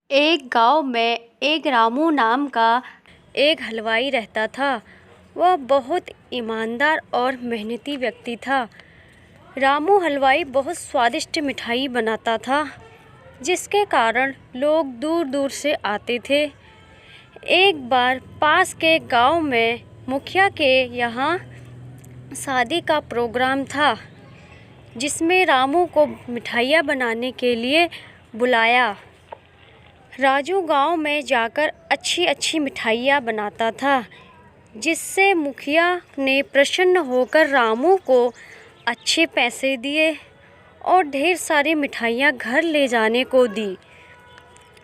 एक गांव में एक रामू नाम का एक हलवाई रहता था। वह बहुत ईमानदार और मेहनती व्यक्ति था। रामू हलवाई बहुत स्वादिष्ट मिठाई बनाता था, जिसके कारण लोग दूर दूर से आते थे। एक बार पास के गांव में मुखिया के यहाँ शादी का प्रोग्राम था, जिसमें रामू को मिठाइयाँ बनाने के लिए बुलाया। राजू गांव में जाकर अच्छी अच्छी मिठाइयाँ बनाता था, जिससे मुखिया ने प्रसन्न होकर रामू को अच्छे पैसे दिए और ढेर सारी मिठाइयाँ घर ले जाने को दी।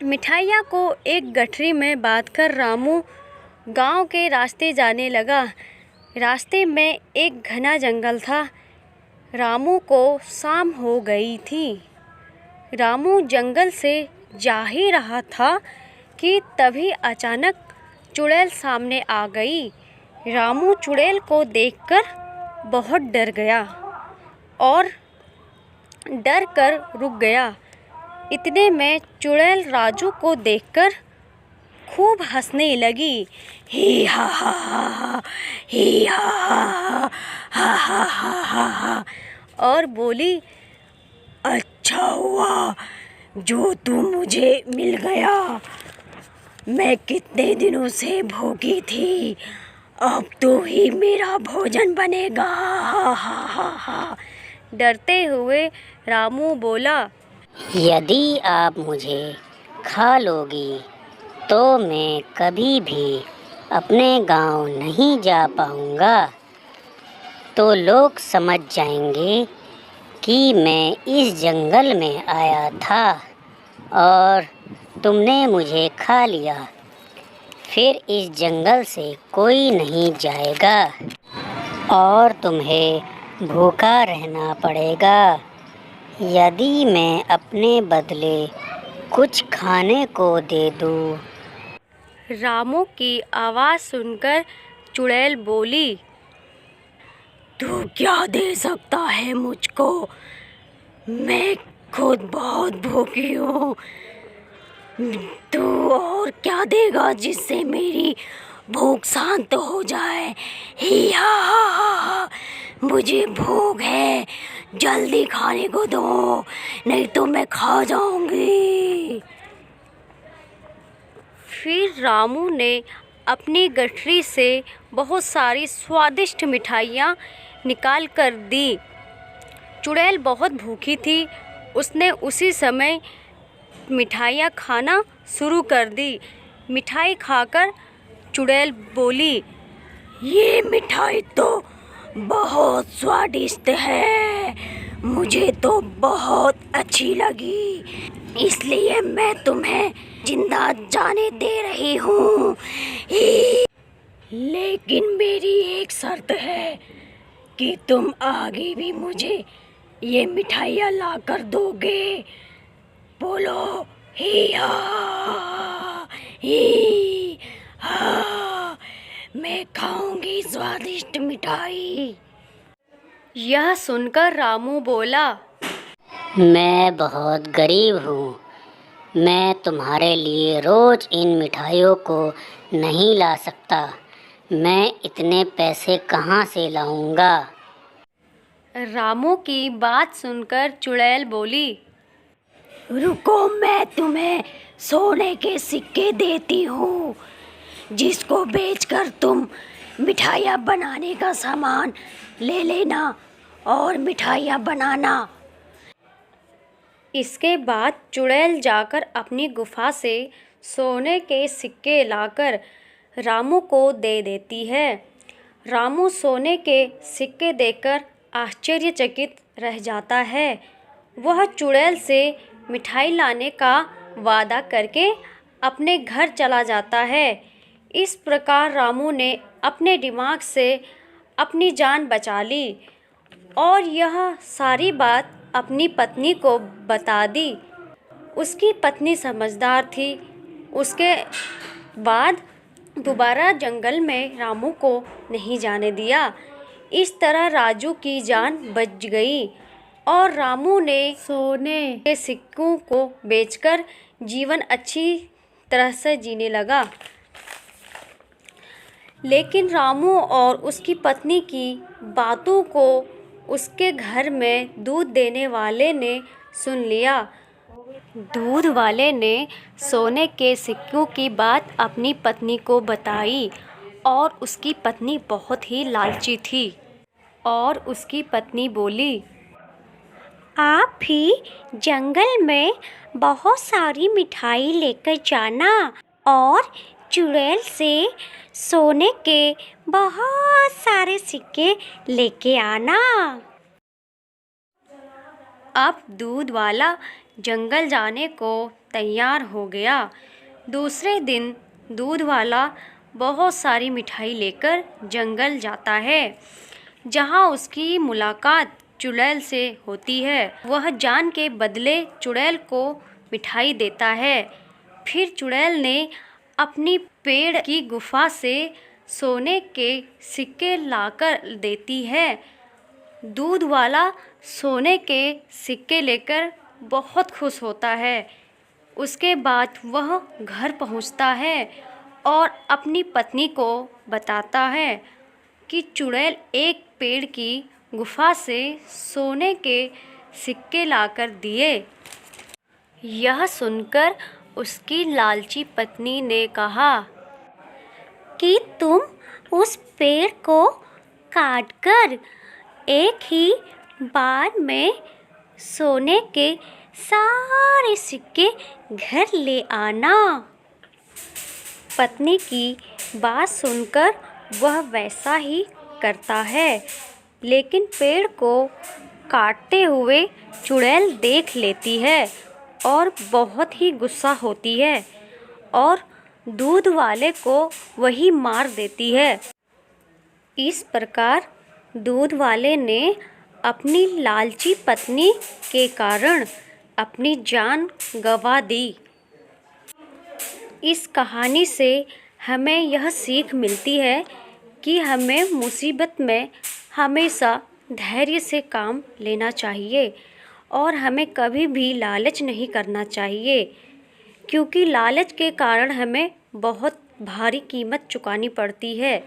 मिठाइयाँ को एक गठरी में बांधकर रामू गांव के रास्ते जाने लगा। रास्ते में एक घना जंगल था। रामू को शाम हो गई थी। रामू जंगल से जा ही रहा था कि तभी अचानक चुड़ैल सामने आ गई। रामू चुड़ैल को देखकर बहुत डर गया और डर कर रुक गया। इतने में चुड़ैल राजू को देखकर खूब हंसने लगी। ही हा हा हा, ही हा हा हा हा हा हा हा, और बोली, अच्छा हुआ जो तू मुझे मिल गया। मैं कितने दिनों से भूखी थी, अब तो ही मेरा भोजन बनेगा। हा हा हा हा। डरते हुए रामू बोला, यदि आप मुझे खा लोगी तो मैं कभी भी अपने गांव नहीं जा पाऊंगा। तो लोग समझ जाएंगे कि मैं इस जंगल में आया था और तुमने मुझे खा लिया। फिर इस जंगल से कोई नहीं जाएगा और तुम्हें भूखा रहना पड़ेगा। यदि मैं अपने बदले कुछ खाने को दे दूं। रामू की आवाज़ सुनकर चुड़ैल बोली, तू क्या दे सकता है मुझको? मैं खुद बहुत भूखी हूँ। तू और क्या देगा जिससे मेरी भूख शांत हो जाए? ही हा हा हा हा, मुझे भूख है, जल्दी खाने को दो, नहीं तो मैं खा जाऊंगी। फिर रामू ने अपनी गठरी से बहुत सारी स्वादिष्ट मिठाइयाँ निकाल कर दी। चुड़ैल बहुत भूखी थी। उसने उसी समय मिठाइयाँ खाना शुरू कर दी। मिठाई खाकर चुड़ैल बोली, ये मिठाई तो बहुत स्वादिष्ट है, मुझे तो बहुत अच्छी लगी, इसलिए मैं तुम्हें जिंदा जाने दे रही हूँ। लेकिन मेरी एक शर्त है कि तुम आगे भी मुझे ये मिठाइयाँ ला कर दोगे। बोलो, ही हा, मैं खाऊंगी स्वादिष्ट मिठाई। यह सुनकर रामू बोला, मैं बहुत गरीब हूँ, मैं तुम्हारे लिए रोज़ इन मिठाइयों को नहीं ला सकता। मैं इतने पैसे कहाँ से लाऊंगा? रामू की बात सुनकर चुड़ैल बोली, रुको, मैं तुम्हें सोने के सिक्के देती हूँ, जिसको बेचकर तुम मिठाइयाँ बनाने का सामान ले लेना और मिठाइयाँ बनाना। इसके बाद चुड़ैल जाकर अपनी गुफा से सोने के सिक्के लाकर रामू को दे देती है। रामू सोने के सिक्के देखकर आश्चर्यचकित रह जाता है। वह चुड़ैल से मिठाई लाने का वादा करके अपने घर चला जाता है। इस प्रकार रामू ने अपने दिमाग से अपनी जान बचा ली और यह सारी बात अपनी पत्नी को बता दी। उसकी पत्नी समझदार थी। उसके बाद दोबारा जंगल में रामू को नहीं जाने दिया। इस तरह राजू की जान बच गई और रामू ने सोने के सिक्कों को बेचकर जीवन अच्छी तरह से जीने लगा। लेकिन रामू और उसकी पत्नी की बातों को उसके घर में दूध देने वाले ने सुन लिया। दूध वाले ने सोने के सिक्कों की बात अपनी पत्नी को बताई और उसकी पत्नी बहुत ही लालची थी और उसकी पत्नी बोली, आप भी जंगल में बहुत सारी मिठाई लेकर जाना और चुड़ैल से सोने के बहुत सारे सिक्के लेके आना। अब दूध वाला जंगल जाने को तैयार हो गया। दूसरे दिन दूध वाला बहुत सारी मिठाई लेकर जंगल जाता है, जहाँ उसकी मुलाकात चुड़ैल से होती है। वह जान के बदले चुड़ैल को मिठाई देता है। फिर चुड़ैल ने अपनी पेड़ की गुफा से सोने के सिक्के लाकर देती है। दूध वाला सोने के सिक्के लेकर बहुत खुश होता है। उसके बाद वह घर पहुंचता है और अपनी पत्नी को बताता है कि चुड़ैल एक पेड़ की गुफा से सोने के सिक्के लाकर दिए। यह सुनकर उसकी लालची पत्नी ने कहा कि तुम उस पेड़ को काटकर एक ही बार में सोने के सारे सिक्के घर ले आना। पत्नी की बात सुनकर वह वैसा ही करता है, लेकिन पेड़ को काटते हुए चुड़ैल देख लेती है और बहुत ही गुस्सा होती है और दूध वाले को वही मार देती है। इस प्रकार दूध वाले ने अपनी लालची पत्नी के कारण अपनी जान गंवा दी। इस कहानी से हमें यह सीख मिलती है कि हमें मुसीबत में हमेशा धैर्य से काम लेना चाहिए और हमें कभी भी लालच नहीं करना चाहिए, क्योंकि लालच के कारण हमें बहुत भारी कीमत चुकानी पड़ती है।